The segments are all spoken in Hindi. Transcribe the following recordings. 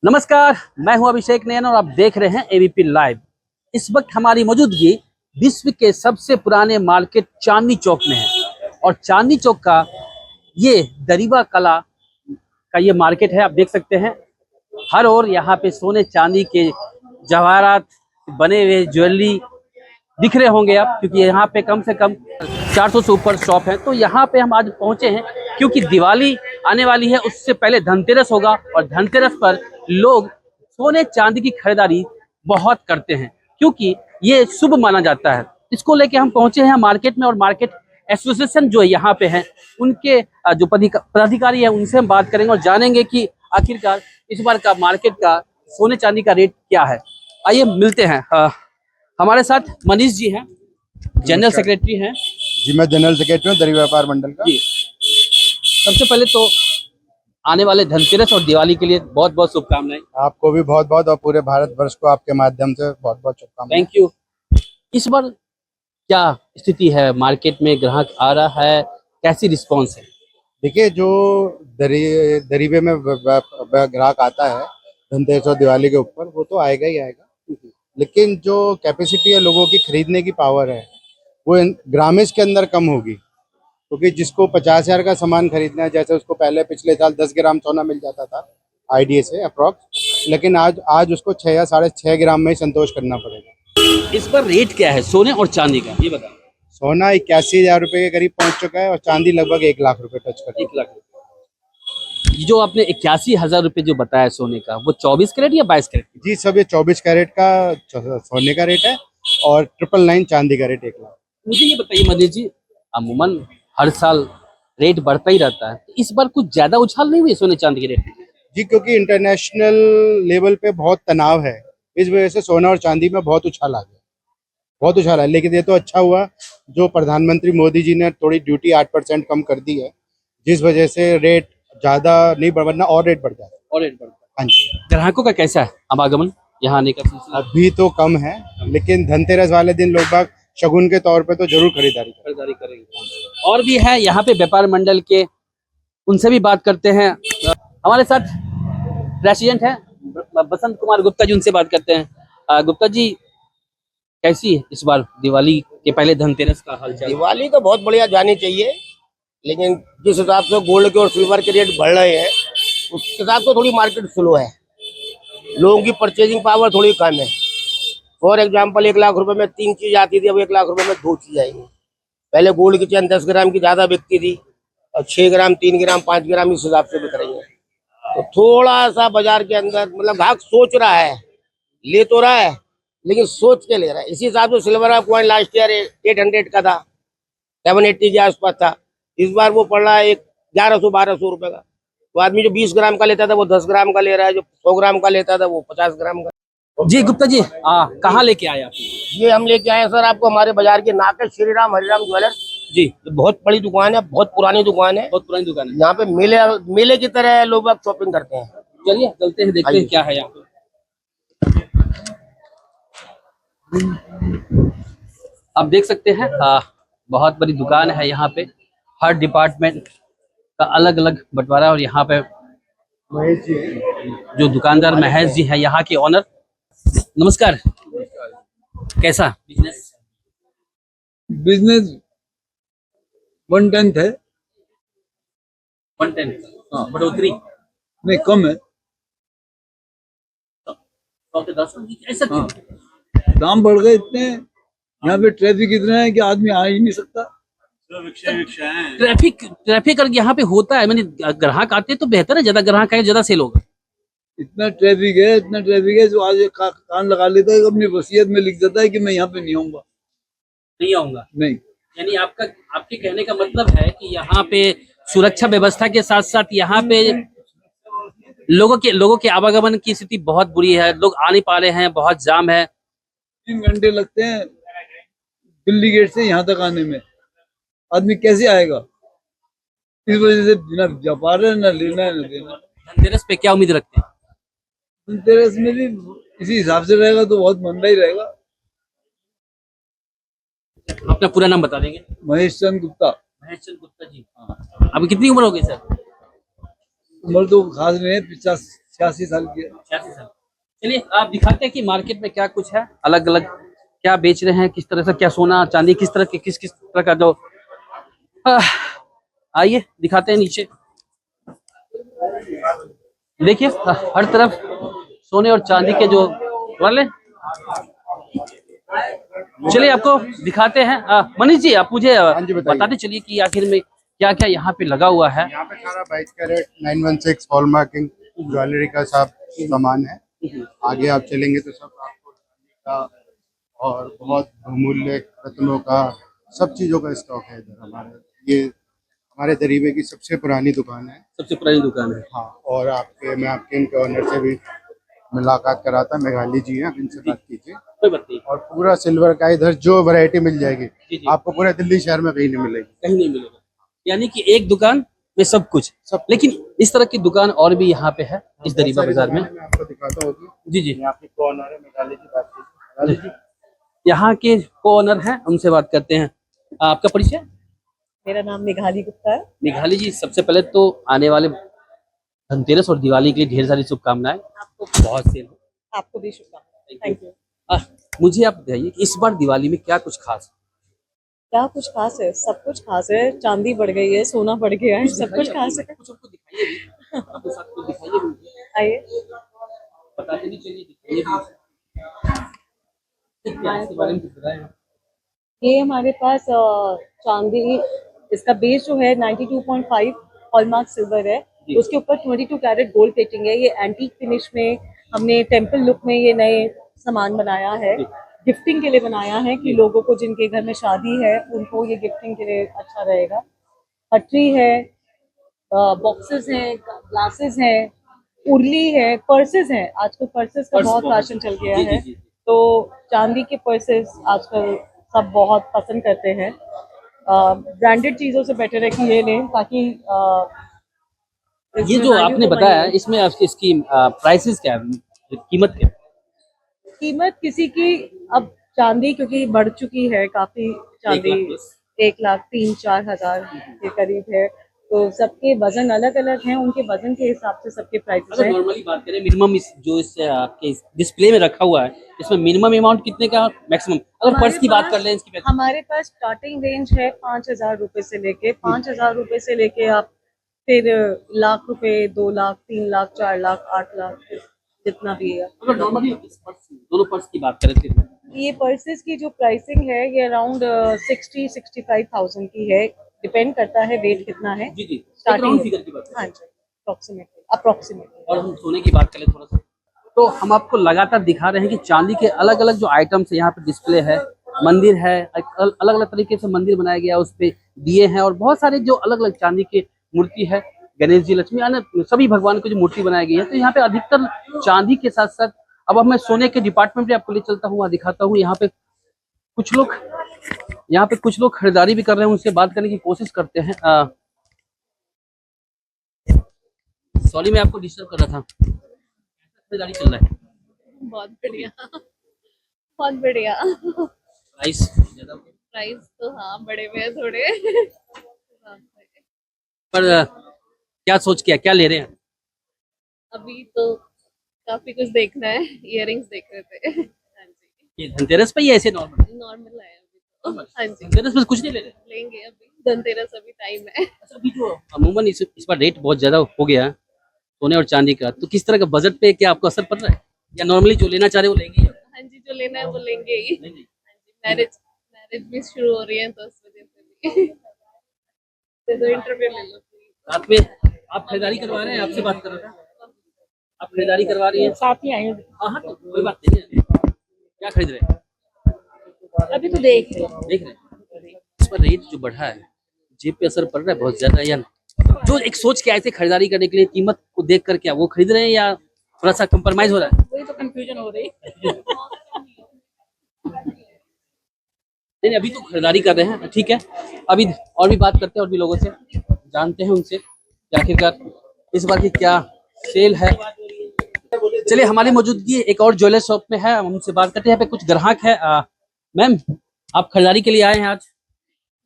नमस्कार, मैं हूं अभिषेक नयन और आप देख रहे हैं एबीपी लाइव। इस वक्त हमारी मौजूदगी विश्व के सबसे पुराने मार्केट चांदनी चौक में है और चांदनी चौक का ये दरीबा कला का ये मार्केट है। आप देख सकते हैं हर ओर यहाँ पे सोने चांदी के जवाहरात बने हुए ज्वेलरी दिख रहे होंगे आप, क्योंकि यहाँ पे कम से कम 400 से ऊपर शॉप है। तो यहाँ पे हम आज पहुँचे हैं क्योंकि दिवाली आने वाली है, उससे पहले धनतेरस होगा और धनतेरस पर लोग सोने चांदी की खरीदारी बहुत करते हैं क्योंकि ये शुभ माना जाता है। इसको लेके हम पहुँचे हैं मार्केट में और मार्केट एसोसिएशन जो यहाँ पे है उनके जो पदाधिकारी है उनसे हम बात करेंगे और जानेंगे कि आखिरकार इस बार का मार्केट का सोने चांदी का रेट क्या है। आइए मिलते हैं। हमारे साथ मनीष जी हैं, जनरल सेक्रेटरी हैं। जी, मैं जनरल सेक्रेटरी हूँ दरी व्यापार मंडल का। जी, सबसे पहले तो आने वाले धनतेरस और दिवाली के लिए बहुत बहुत शुभकामनाएं। आपको भी बहुत बहुत और पूरे भारतवर्ष को आपके माध्यम से बहुत बहुत शुभकामनाएं। Thank you. इस बार क्या स्थिति है, मार्केट में ग्राहक आ रहा है, कैसी रिस्पांस है? देखिए, जो दरीबे में ग्राहक आता है धनतेरस और दिवाली के ऊपर, वो तो आएगा ही आएगा, लेकिन जो कैपेसिटी है लोगों की खरीदने की पावर है वो ग्रामेज के अंदर कम होगी, क्योंकि जिसको 50,000 का सामान खरीदना है, जैसे उसको पहले पिछले साल 10 ग्राम सोना मिल जाता था आईडीए से अप्रॉक्स, लेकिन आज उसको 6 या 6.5 ग्राम में ही संतोष करना पड़ेगा। इस बार रेट क्या है सोने और चांदी का, ये बताओ। सोना 81,000 रुपये के करीब पहुंच चुका है और चांदी लगभग 1 लाख रुपए टच कर 1 लाख। जो आपने 81,000 रुपये जो बताया सोने का, वो 24 कैरेट या 22 कैरेट? जी, सब ये 24 कैरेट का सोने का रेट है और 999 चांदी का रेट 1 लाख। मुझे ये बताइए मनीष जी, अमूमन हर साल रेट बढ़ता ही रहता है, तो इस बार कुछ ज्यादा उछाल नहीं हुई सोने चांदी के रेट में? जी, क्योंकि इंटरनेशनल लेवल पे बहुत तनाव है, इस वजह से सोना और चांदी में बहुत उछाल आ गया, बहुत उछाल है। लेकिन ये तो अच्छा हुआ जो प्रधानमंत्री मोदी जी ने थोड़ी ड्यूटी 8% कम कर दी है, जिस वजह से रेट ज्यादा नहीं बढ़, वरना और रेट बढ़ जाता है। और रेट बढ़ता है। हाँ जी। ग्राहकों का कैसा है आवागमन यहाँ आने का सिलसिला? अभी तो कम है, लेकिन धनतेरस वाले दिन लोग बाग शगुन के तौर पे तो जरूर खरीदारी करेंगे। और भी है यहाँ पे व्यापार मंडल के, उनसे भी बात करते हैं। हमारे साथ प्रेसिडेंट है बसंत कुमार गुप्ता जी, उनसे बात करते हैं। गुप्ता जी, कैसी है इस बार दिवाली के पहले धनतेरस का हालचाल? दिवाली तो बहुत बढ़िया जानी चाहिए, लेकिन जिस हिसाब से गोल्ड के और सिल्वर के रेट बढ़ रहे हैं उस हिसाब से थोड़ी मार्केट स्लो है, लोगों की परचेजिंग पावर थोड़ी कम है। फॉर एग्जांपल 1 लाख रुपए में 3 चीज आती थी, अब 1 लाख रुपए में 2 चीज आएंगी। पहले गोल्ड की चेन 10 ग्राम की ज्यादा बिकती थी और 6 ग्राम 3 ग्राम 5 ग्राम इस हिसाब से बिक रही है। तो थोड़ा सा बाजार के अंदर मतलब ग्राहक सोच रहा है, ले तो रहा है लेकिन सोच के ले रहा है। इसी हिसाब से सिल्वर का कॉइन लास्ट ईयर 800 का था, 780 के आसपास था। इस बार वो पड़ रहा है 1100-1200 रुपए का। तो आदमी जो 20 ग्राम का लेता था वो 10 ग्राम का ले रहा है, जो 100 ग्राम का लेता था वो 50 ग्राम का। जी गुप्ता जी, कहाँ लेके आए आप? ये हम लेके आए सर आपको हमारे बाजार के नाके श्री राम हरिराम ज्वेलर्स जी। ये बहुत बड़ी दुकान है, बहुत पुरानी दुकान है, बहुत पुरानी दुकान है। यहाँ पे मेले की तरह लोग शॉपिंग करते हैं। चलिए चलते हैं, देखते हैं क्या है यहाँ पे। आप देख सकते हैं बहुत बड़ी दुकान है यहाँ पे, हर डिपार्टमेंट का अलग अलग बंटवारा। और यहाँ पे जो दुकानदार महेश जी है, यहाँ के ऑनर। नमस्कार, कैसा बिजनेस 1/10 है। 110? बढ़ोतरी नहीं, कम है। 10 ऐसा क्यों? दाम बढ़ गए इतने, यहाँ पे ट्रैफिक इतना है कि आदमी आ ही नहीं सकता। ट्रैफिक अगर यहाँ पे होता है, मैंने ग्राहक आते तो बेहतर है, ज्यादा ग्राहक आए ज्यादा सेल होगा। इतना ट्रैफिक है जो आज कान लगा लेता है, अपनी वसीयत में लिख देता है कि मैं यहाँ पे नहीं आऊंगा। नहीं आऊंगा नहीं, यानी आपके कहने का मतलब है कि यहाँ पे सुरक्षा व्यवस्था के साथ साथ यहाँ पे लोगों के आवागमन की स्थिति बहुत बुरी है, लोग आ नहीं पा रहे हैं, बहुत जाम है। 3 घंटे लगते हैं दिल्ली गेट से यहाँ तक आने में, आदमी कैसे आएगा? इस वजह से ना व्यापार है, ना लेना है ना देना। धनतेरस पे क्या उम्मीद रखते हैं? धनतेरस में भी इसी हिसाब से रहेगा तो बहुत मंदा ही रहेगा। अपना पूरा नाम बता देंगे? महेश चंद गुप्ता। महेश चंद गुप्ता जी। अभी कितनी उम्र हो गई सर? उम्र तो खास नहीं है, 50 86 साल की है। 86 साल। चलिए आप दिखाते हैं कि मार्केट में क्या कुछ है, अलग अलग क्या बेच रहे हैं, किस तरह से, क्या सोना चांदी, किस तरह के किस किस तरह का जो आह, आइए दिखाते हैं नीचे। देखिए हर तरफ सोने और चांदी के जो वाले। चलिए आपको दिखाते हैं। मनीष जी आप मुझे जी, बताइए। बताते चलिए कि आखिर में क्या क्या यहाँ पे लगा हुआ है। यहाँ पे सारा 22 कैरेट 916 हॉलमार्किंग ज्वेलरी का सब सामान है। आगे आप चलेंगे तो सब आपको का और बहुत बहुमूल्य रत्नों का सब चीज़ों का स्टॉक है इधर हमारे। ये हमारे दरीबे की सबसे पुरानी दुकान है। सबसे पुरानी दुकान है। हाँ, और मैं आपके इनके ऑनर से भी मुलाकात कराता, मेघाली जी हैं, आप इनसे बात कीजिए। कोई बात नहीं, और पूरा सिल्वर का इधर जो वैरायटी मिल जाएगी जी। आपको पूरे दिल्ली शहर में कहीं नहीं मिलेगी। कहीं नहीं मिलेगा, यानी कि एक दुकान में सब कुछ। सब लेकिन इस तरह की दुकान और भी यहाँ पे है इस दरीबा सारी बाजार में। दुकानें मैं आपको दिखाता हूँ। जी जी। ये आपके कॉर्नर है, मेघाली जी बात कीजिए। मेघाली जी, यहाँ के को ओनर हैं, उनसे बात करते हैं। आपका परिचय? मेरा नाम मेघाली गुप्ता है। मेघाली जी, सबसे पहले तो आने वाले धनतेरस और दिवाली के लिए ढेर सारी शुभकामनाएं। आपको बहुत सेल हो। आपको भी शुभकामनाएं। Thank you. मुझे आप बताइए कि इस बार दिवाली में क्या कुछ खास? क्या कुछ खास है? सब कुछ खास है। चांदी बढ़ गई है, सोना बढ़ गया है, सब कुछ खास है। कुछ हमको दिखाइए भी, अपने साथ कुछ दिखाइए भी। आइए। बताते नहीं, चलिए दिखाइए भी। इसके बारे में कुछ बताएं। ये हमारे पास चांदी, इसका बेस जो है 92.5 हॉलमार्क सिल्वर है। उसके ऊपर 22 कैरेट गोल्ड प्लेटिंग है। ये एंटीक फिनिश में हमने टेम्पल लुक में ये नए सामान बनाया है। गिफ्टिंग के लिए बनाया है कि लोगों को जिनके घर में शादी है उनको ये गिफ्टिंग के लिए अच्छा रहेगा। हटरी है, बॉक्सेस हैं, ग्लासेस हैं, उर्ली है, पर्सेस हैं। आजकल पर्सेस का बहुत फैशन चल गया है, तो चांदी के पर्सेस आजकल सब बहुत पसंद करते हैं। ब्रांडेड चीज़ों से बेटर है कि ये लें, ताकि ये जो आपने बताया इसमें इसकी प्राइसेस क्या है, कीमत क्या है? कीमत किसी की, अब चांदी क्योंकि बढ़ चुकी है काफी, चांदी 1,03,4 हजार के करीब है, तो सबके वजन अलग अलग हैं, उनके वजन के हिसाब से सबके प्राइसेस अगर हैं। नॉर्मली बात करें मिनिमम जो इस आपके डिस्प्ले में रखा हुआ है, इसमें मिनिमम अमाउंट कितने का, मैक्सिमम अगर पर्स की बात कर लें इसकी? हमारे पास स्टार्टिंग रेंज है 5,000 रुपए से लेके, 5,000 रुपए से लेके आप फिर लाख रुपए, 2 लाख, 3 लाख, 4 लाख, 8 लाख, जितना भी है। अगर नॉर्मली दोनों पर्स की बात करें तो ये पर्सेस की जो प्राइसिंग है ये अराउंड 60-65,000 की है। डिपेंड करता है वेट कितना है। जी जी, स्टार्टिंग फिगर की बात हाँ जी, अप्रोक्सीमेटली। और हम सोने की बात करें थोड़ा सा, तो हम आपको लगातार दिखा रहे हैं कि चांदी के अलग अलग जो आइटम्स यहाँ पे डिस्प्ले है। मंदिर है, अलग अलग तरीके से मंदिर बनाया गया, उस पे दिए हैं और बहुत सारे जो अलग अलग चांदी की मूर्ति है, गणेश जी, लक्ष्मी, अन्य सभी भगवान की जो मूर्ति बनाई गई है। तो यहाँ पे अधिकतर चांदी के साथ साथ, अब मैं सोने के डिपार्टमेंट में आपको ले चलता हूँ, दिखाता हूँ। यहाँ पे कुछ लोग खरीदारी भी कर रहे हैं, उनसे बात करने की कोशिश करते हैं। सॉरी मैं आपको डिस्टर्ब कर रहा था। खरीदारी चल रहा है? बहुत बढ़िया, बहुत बढ़िया। प्राइस ज्यादा हो गया? प्राइस तो हाँ बड़े हुए हैं थोड़े। पर क्या सोच के क्या ले रहे हैं? अभी तो काफी कुछ देखना है, इयररिंग्स देख रहे थे। हाँ जी, ये धनतेरस पे ही ऐसे नॉर्मल? नॉर्मल है अभी तो। हाँ जी, धनतेरस पे कुछ नहीं ले रहे? लेंगे अभी, धनतेरस अभी टाइम है। अच्छा, अभी जो अमूमन इस बार रेट बहुत ज्यादा हो गया है सोने और चांदी का, तो किस तरह का बजट पे क्या आपको असर पड़ रहा है, या नॉर्मली जो लेना चाह रहे हो वो लेंगे? हाँ जी, जो लेना है वो लेंगे ही। हाँ जी, मैरिज भी शुरू हो रही है तो उस वजह से भी। तो इंटरव्यू ले लो। साथ में आप खरीदारी करवा रहे हैं? आपसे बात कर रहा था, आप खरीदारी करवा रही हैं? साथ ही आए हाँ तो कोई बात नहीं है। क्या खरीद रहे हैं? अभी तो देख रहे हैं। देख रहे हैं इस पर रेट जो बढ़ा है, जेब पे असर पड़ रहा है बहुत ज्यादा, या जो एक सोच के आए थे खरीदारी करने के लिए, कीमत को देख कर क्या वो खरीद रहे हैं, या थोड़ा सा कंप्रोमाइज हो रहा है? वही तो कंफ्यूजन हो रही है। नहीं अभी तो खरीदारी कर रहे हैं, ठीक है। अभी और भी बात करते हैं, और भी लोगों से जानते हैं उनसे कि आखिरकार इस बार की क्या सेल है। चलिए हमारी मौजूदगी एक और ज्वेलर शॉप में है, हम उनसे बात करते हैं। यहाँ पे कुछ ग्राहक है। मैम आप खरीदारी के लिए आए हैं आज?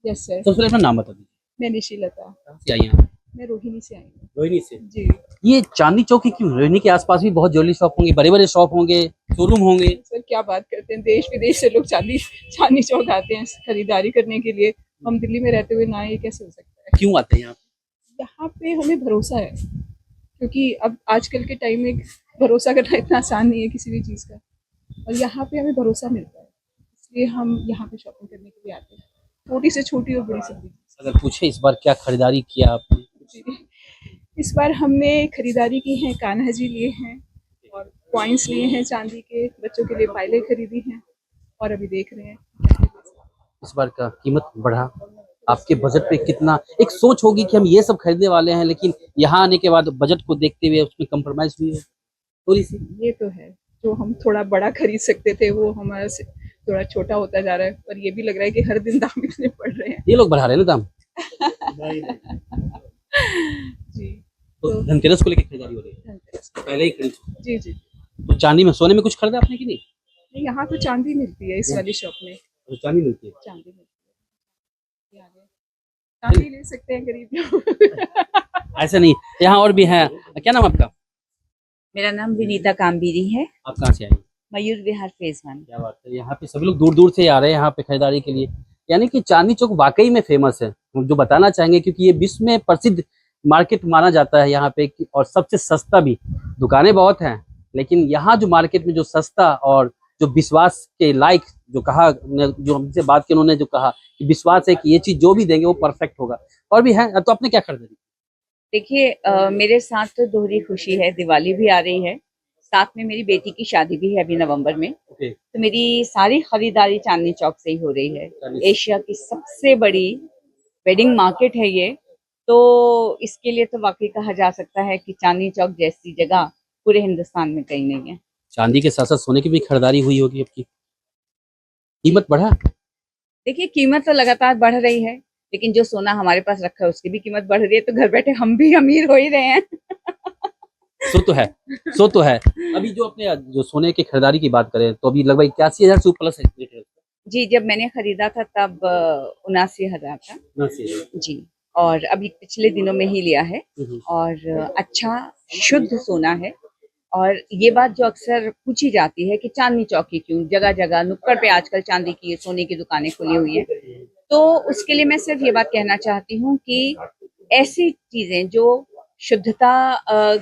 Yes sir. सबसे पहले अपना नाम बता दीजिए। मैं निशिलता। कहाँ से आई हैं आप? मैं रोहिणी से आई हूँ रोहिणी से। जी। ये चांदनी चौक ही क्यों? रोहिणी के आसपास भी बहुत ज्वेलरी शॉप होंगे, बड़े बड़े शॉप होंगे, शोरूम होंगे। सर क्या बात करते हैं, देश विदेश से लोग चांदनी चौक आते हैं खरीदारी करने के लिए। हम दिल्ली में रहते हुए ना, ये कैसे हो सकता है। क्यों आते हैं यहाँ? यहाँ पे हमें भरोसा है, क्योंकि अब आजकल के टाइम में भरोसा करना इतना आसान नहीं है किसी भी चीज़ का, और यहाँ पे हमें भरोसा मिलता है, इसलिए हम यहाँ पे शॉपिंग करने के लिए आते हैं। छोटी से छोटी और बड़ी से बड़ी चीज़। अगर पूछे इस बार क्या खरीदारी किया आपने? जी। इस बार हमने खरीदारी की है, कान्हा जी लिए हैं और कॉइन्स लिए हैं चांदी के, बच्चों के लिए पायलें खरीदी हैं और अभी देख रहे हैं। इस बार का कीमत बढ़ा, आपके बजट पे कितना? एक सोच होगी कि हम ये सब खरीदने वाले हैं, लेकिन यहाँ आने के बाद बजट को देखते हुए उसमें कंप्रोमाइज हुई है थोड़ी सी। ये तो है, जो हम थोड़ा बड़ा खरीद सकते थे वो हमारा से थोड़ा छोटा होता जा रहा है, और ये भी लग रहा है कि हर दिन दाम इतने बढ़ रहे हैं। ये लोग बढ़ा रहे हैं ना दाम। जी। तो धनतेरस को लेकर खरीदारी हो रही है, धनतेरस। पहले ही खरीद। जी जी। तो चांदी में, सोने में कुछ खरीदा आपने कि नहीं? नहीं, यहाँ तो चांदी मिलती है इस वाली शॉप में, तो चांदी मिलती है। चांदी मिलती है। ये आ गए। चांदी ले सकते हैं गरीब लोग। ऐसा नहीं, यहाँ और भी है। क्या नाम आपका? मेरा नाम विनीता कामबीरी है, आप कहाँ से आई? मयूर विहार फेज 1। क्या बात है, यहाँ पे सभी लोग दूर दूर से आ रहे हैं यहाँ पे खरीदारी के लिए। यानी कि चांदनी चौक वाकई में फेमस है, हम जो बताना चाहेंगे, क्योंकि ये विश्व में प्रसिद्ध मार्केट माना जाता है यहाँ पे, और सबसे सस्ता भी। दुकानें बहुत हैं, लेकिन यहाँ जो मार्केट में जो सस्ता और जो विश्वास के लायक, जो कहा, जो हमसे बात की उन्होंने, जो कहा कि विश्वास है कि ये चीज जो भी देंगे वो परफेक्ट होगा। और भी है, तो आपने क्या खरीदा? देखिए मेरे साथ तो दोहरी खुशी है, दिवाली भी आ रही है, साथ में मेरी बेटी की शादी भी है अभी नवंबर में। ओके। तो मेरी सारी खरीदारी चांदनी चौक से ही हो रही है। एशिया की सबसे बड़ी वेडिंग मार्केट है ये, तो इसके लिए तो वाकई कहा जा सकता है कि चांदनी चौक जैसी जगह पूरे हिंदुस्तान में कहीं नहीं है। चांदी के साथ साथ सोने की भी खरीदारी हुई होगी आपकी, कीमत बढ़ा? देखिए कीमत तो लगातार बढ़ रही है, लेकिन जो सोना हमारे पास रखा है उसकी भी कीमत बढ़ रही है, तो घर बैठे हम भी अमीर हो ही रहे हैं। सो तो है, सो तो है। अभी जो अपने जो सोने की खरीदारी की बात करें तो अभी लगभग 81,000 से प्लस है रेट है। जी, जब मैंने खरीदा था तब 79,000 था। जी, और अभी पिछले दिनों में ही लिया है, और अच्छा शुद्ध सोना है। और ये बात जो अक्सर पूछी जाती है कि चांदनी चौक की क्यों, जगह जगह नुक्कड़ पे आजकल चांदी की सोने की दुकानें खुली हुई है, तो उसके लिए मैं सिर्फ ये बात कहना चाहती हूँ कि ऐसी चीजें जो शुद्धता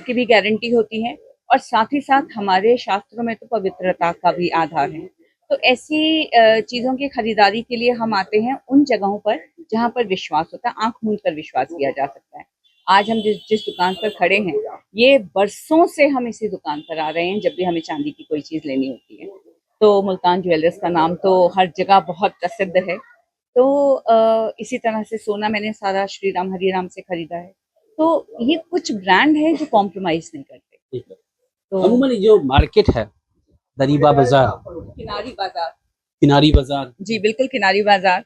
की भी गारंटी होती है, और साथ ही साथ हमारे शास्त्रों में तो पवित्रता का भी आधार है, तो ऐसी चीजों की खरीदारी के लिए हम आते हैं उन जगहों पर जहाँ पर विश्वास होता है, आंख मूंद कर विश्वास किया जा सकता है। आज हम जिस दुकान पर खड़े हैं, ये बरसों से हम इसी दुकान पर आ रहे हैं जब भी हमें चांदी की कोई चीज लेनी होती है। तो मुल्तान ज्वेलर्स का नाम तो हर जगह बहुत प्रसिद्ध है। तो इसी तरह से सोना मैंने सारा श्री राम हरिराम से खरीदा है। तो ये कुछ ब्रांड है जो कॉम्प्रोमाइज नहीं करते। तो अमूमन जो मार्केट है, दरीबा बाजार, किनारी बाजार, किनारी बाजार, जी बिल्कुल किनारी बाजार,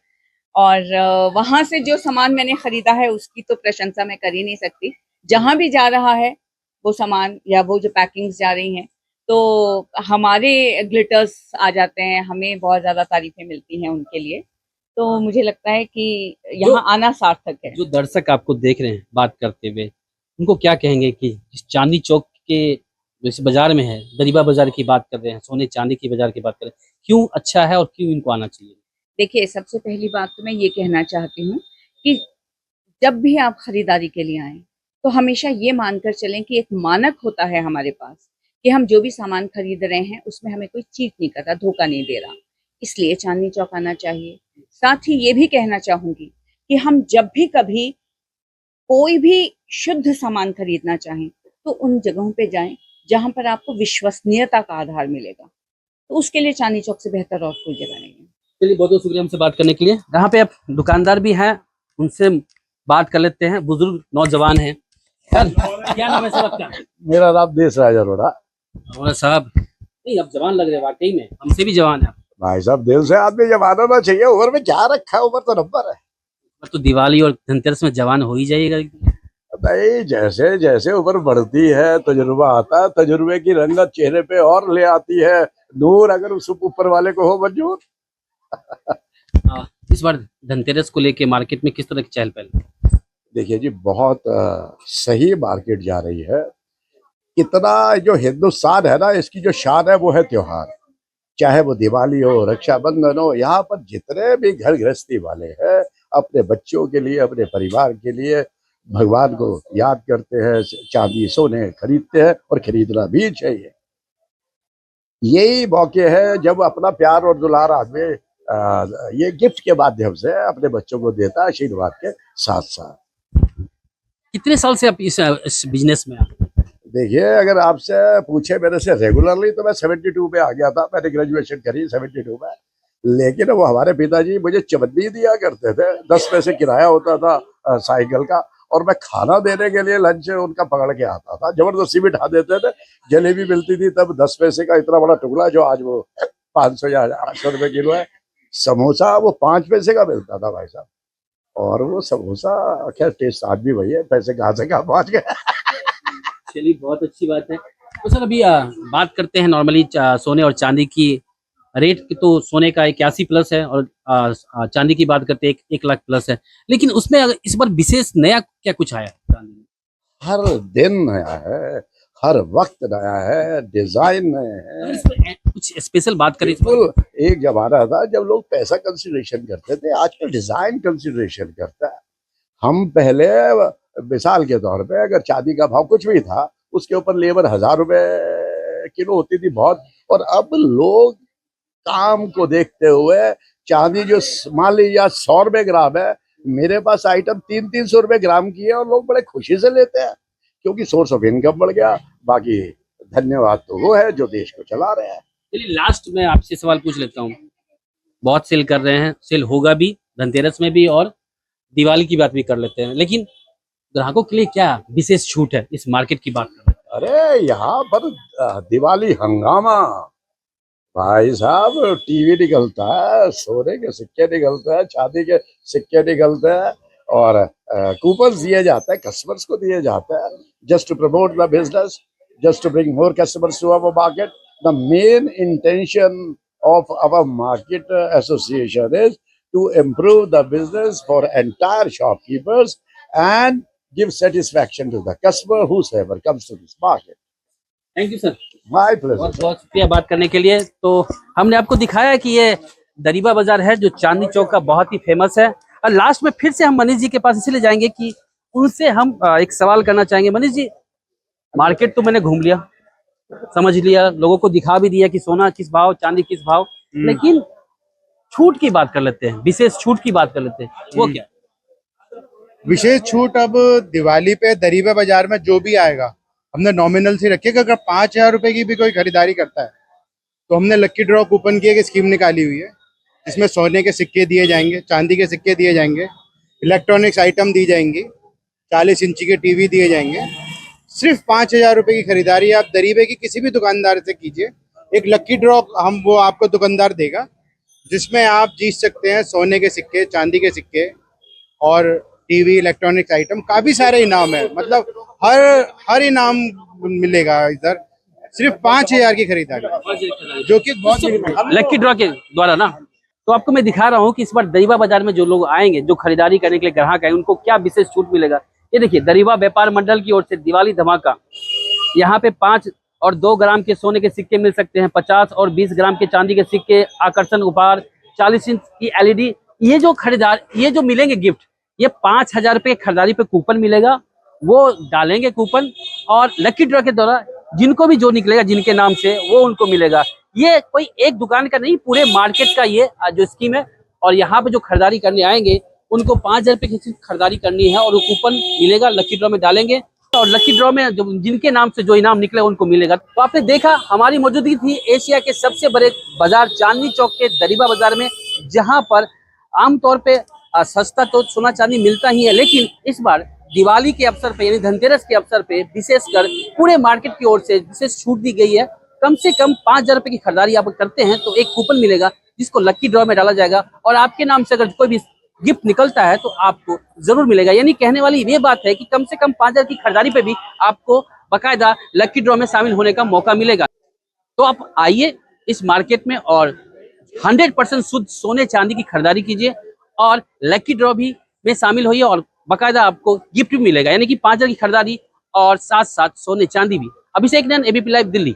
और वहां से जो सामान मैंने खरीदा है उसकी तो प्रशंसा मैं कर ही नहीं सकती। जहां भी जा रहा है वो सामान या वो जो पैकिंग्स जा रही हैं, तो हमारे ग्लिटर्स आ जाते हैं, हमें बहुत ज्यादा तारीफें मिलती हैं उनके लिए। तो मुझे लगता है कि यहाँ आना सार्थक है। जो दर्शक आपको देख रहे हैं बात करते हुए, उनको क्या कहेंगे कि इस चांदनी चौक के इस बाजार में है, दरीबा बाजार की बात कर रहे हैं, सोने चांदी की बाजार की बात कर रहे हैं, क्यों अच्छा है और क्यों इनको आना चाहिए? देखिए, सबसे पहली बात तो मैं ये कहना चाहती हूँ कि जब भी आप खरीदारी के लिए आए तो हमेशा ये मानकर चलें कि एक मानक होता है हमारे पास कि हम जो भी सामान खरीद रहे हैं उसमें हमें कोई चीट नहीं कर रहा, धोखा नहीं दे रहा, इसलिए चांदनी चौक आना चाहिए। साथ ही ये भी कहना चाहूंगी कि हम जब भी कभी कोई भी शुद्ध सामान खरीदना चाहें तो उन जगहों पे जाएं जहां पर आपको विश्वसनीयता का आधार मिलेगा, तो उसके लिए चांदनी चौक से बेहतर और कोई जगह नहीं है। चलिए, बहुत बहुत शुक्रिया हमसे बात करने के लिए। यहाँ पे अब दुकानदार भी हैं, उनसे बात कर लेते हैं। बुजुर्ग नौजवान हैं। क्या नाम है सर आपका? मेरा नाम देश राज अरोड़ा। अरोड़ा साहब, नहीं अब जवान लग रहे हैं, वाकई में हमसे भी जवान है भाई साहब, दिल से आदमी जवान होना चाहिए। उम्र में क्या रखा है, उम्र तो नंबर है। तो दिवाली और धनतेरस में जवान हो ही जाइएगा। नहीं, जैसे जैसे उम्र बढ़ती है तजुर्बा आता है, तजुर्बे की रंगत चेहरे पे और ले आती है नूर, अगर उस ऊपर वाले को हो मंजूर। इस बार धनतेरस को लेके मार्केट में किस तरह की चहल पहल? देखिए जी, बहुत सही मार्केट जा रही है। इतना जो हिंदुस्तान है ना, इसकी जो शान है वो है त्योहार। चाहे वो दिवाली हो, रक्षाबंधन हो, यहाँ पर जितने भी घर गृहस्थी वाले हैं अपने बच्चों के लिए, अपने परिवार के लिए भगवान को याद करते हैं, चांदी सोने खरीदते हैं, और खरीदना भी चाहिए। यही मौके हैं जब अपना प्यार और दुलार आदमी ये गिफ्ट के माध्यम से अपने बच्चों को देता है, आशीर्वाद के साथ साथ। कितने साल से आप इस बिजनेस में हैं? देखिए, अगर आपसे पूछे मेरे से रेगुलरली तो मैं 72 में आ गया था। मैंने ग्रेजुएशन करी 72 में। लेकिन वो हमारे पिताजी मुझे चवन्नी दिया करते थे। 10 पैसे किराया होता था साइकिल का, और मैं खाना देने के लिए लंच उनका पकड़ के आता था। जबरदस्ती बिठा देते थे। जलेबी मिलती थी तब 10 पैसे का इतना बड़ा टुकड़ा, जो आज वो 500 या 800 रुपए किलो है। समोसा वो 5 पैसे का मिलता था भाई साहब। और वो समोसा, खैर टेस्ट आज भी वही है, पैसे कहाँ से कहाँ पहुंच गए। चलिए, बहुत अच्छी बात है। तो सर, अभी बात करते हैं नॉर्मली सोने और चांदी की रेट की। तो सोने का 81 प्लस है, और चांदी की बात करते हैं 1 लाख प्लस है। लेकिन उसमें अगर इस बार विशेष नया क्या कुछ आया है चांदी में? हर दिन नया है, हर वक्त नया है, डिजाइन नए अगर हैं। इसमें कुछ स्पेशल बात करें इस बार? बिल्कुल। एक जमाना था जब लोग पैसा कंसिडरेशन करते थे, आजकल डिजाइन कंसिडरेशन करता है। हम पहले मिसाल के तौर पे अगर चांदी का भाव कुछ भी था, उसके ऊपर लेबर 1000 रुपए किलो होती थी बहुत। और अब लोग काम को देखते हुए चांदी जो मान लीजिए 100 रुपए ग्राम है, मेरे पास आइटम 300-300 रुपए ग्राम की है, और लोग बड़े खुशी से लेते हैं, क्योंकि सोर्स ऑफ इनकम बढ़ गया। बाकी धन्यवाद तो वो है जो देश को चला रहे हैं। चलिए, लास्ट में आपसे सवाल पूछ लेता हूँ। बहुत सेल कर रहे हैं, सेल होगा भी धनतेरस में भी, और दिवाली की बात भी कर लेते हैं। लेकिन ग्राहकों के लिए क्या विशेष छूट है इस मार्केट की बात कर? अरे यहाँ पर दिवाली हंगामा भाई साहब। टीवी निकलता है, सोने के सिक्के निकलते हैं, चांदी के सिक्के निकलते हैं, और कूपन दिए जाते हैं, कस्टमर्स को दिए जाते हैं, just to promote the business, just to bring more customers to our market. The main intention of our market association is to improve the business for entire shopkeepers and give satisfaction to the customer whosoever comes to this market. Thank you sir, My pleasure. बहुत बहुत शुक्रिया बात करने के लिए। तो हमने आपको दिखाया कि ये दरीबा बाजार है जो चांदनी चौक का बहुत ही फेमस है। और लास्ट में फिर से हम मनीष जी के पास इसलिए जाएंगे कि उनसे हम एक सवाल करना चाहेंगे। मनीष जी, मार्केट तो मैंने घूम लिया, समझ लिया, लोगों को दिखा भी दिया कि सोना किस भाव, चांदी किस भाव, लेकिन छूट की बात कर लेते हैं, विशेष छूट की बात कर लेते हैं। वो क्या? विशेष छूट अब दिवाली पे दरीबा बाजार में जो भी आएगा, हमने नॉमिनल सी रखी है कि अगर 5000 रुपए की भी कोई खरीदारी करता है तो हमने लक्की ड्रॉ कूपन की एक स्कीम निकाली हुई है, जिसमें सोने के सिक्के दिए जाएंगे, चांदी के सिक्के दिए जाएंगे, इलेक्ट्रॉनिक्स आइटम दी जाएंगी, 40 इंची के टीवी दिए जाएंगे। सिर्फ 5000 रुपए की खरीदारी आप दरीबे की किसी भी दुकानदार से कीजिए, एक लक्की ड्रॉ वो आपको दुकानदार देगा, जिसमें आप जीत सकते हैं सोने के सिक्के, चांदी के सिक्के, और टीवी, इलेक्ट्रॉनिक्स आइटम, काफी सारे इनाम है। मतलब हर इनाम मिलेगा इधर, सिर्फ 5000 की खरीदारी, जो कि बहुत लक्की ड्रॉ के द्वारा ना। तो आपको मैं दिखा रहा हूँ कि इस बार दरीबा बाजार में जो लोग आएंगे, जो खरीदारी करने के लिए ग्राहक आए, उनको क्या विशेष छूट मिलेगा। ये देखिए, दरीबा व्यापार मंडल की ओर से दिवाली धमाका। यहाँ पे 5 और 2 ग्राम के सोने के सिक्के मिल सकते हैं, 50 और 20 ग्राम के चांदी के सिक्के, आकर्षण उपहार, 40 इंच की LED। ये जो मिलेंगे गिफ्ट, ये 5000 रुपए की खरीदारी पे कूपन मिलेगा, वो डालेंगे कूपन, और लकी ड्रॉ के द्वारा जिनको भी जो निकलेगा जिनके नाम से, वो उनको मिलेगा। ये कोई एक दुकान का नहीं, पूरे मार्केट का ये जो स्कीम है। और यहाँ पे जो खरीदारी करने आएंगे उनको 5000 रुपए की खरीदारी करनी है, और वो कूपन मिलेगा, लकी ड्रॉ में डालेंगे, और लकी ड्रॉ में जो जिनके नाम से जो इनाम निकले उनको मिलेगा। तो आपने देखा, हमारी मौजूदगी थी एशिया के सबसे बड़े बाजार चांदनी चौक के दरीबा बाजार में, जहाँ पर आमतौर पे सस्ता तो सोना चांदी मिलता ही है, लेकिन इस बार दिवाली के अवसर पे, यानी धनतेरस के अवसर पे, विशेषकर पूरे मार्केट की ओर से विशेष छूट दी गई है। कम से कम 5000 रुपए की खरीदारी आप करते हैं तो एक कूपन मिलेगा, जिसको लकी ड्रॉ में डाला जाएगा, और आपके नाम से अगर कोई भी गिफ्ट निकलता है तो आपको जरूर मिलेगा। यानी कहने वाली ये बात है कि कम से कम 5000 की खरीदारी पे भी आपको बाकायदा लकी ड्रॉ में शामिल होने का मौका मिलेगा। तो आप आइए इस मार्केट में और 100% शुद्ध सोने चांदी की खरीदारी कीजिए, और लकी ड्रॉ भी में शामिल होइए, और बाकायदा आपको गिफ्ट भी मिलेगा, यानी कि 5,000 की खरीदारी और साथ साथ सोने चांदी भी। अभिषेक नैन, एबीपी लाइव, दिल्ली।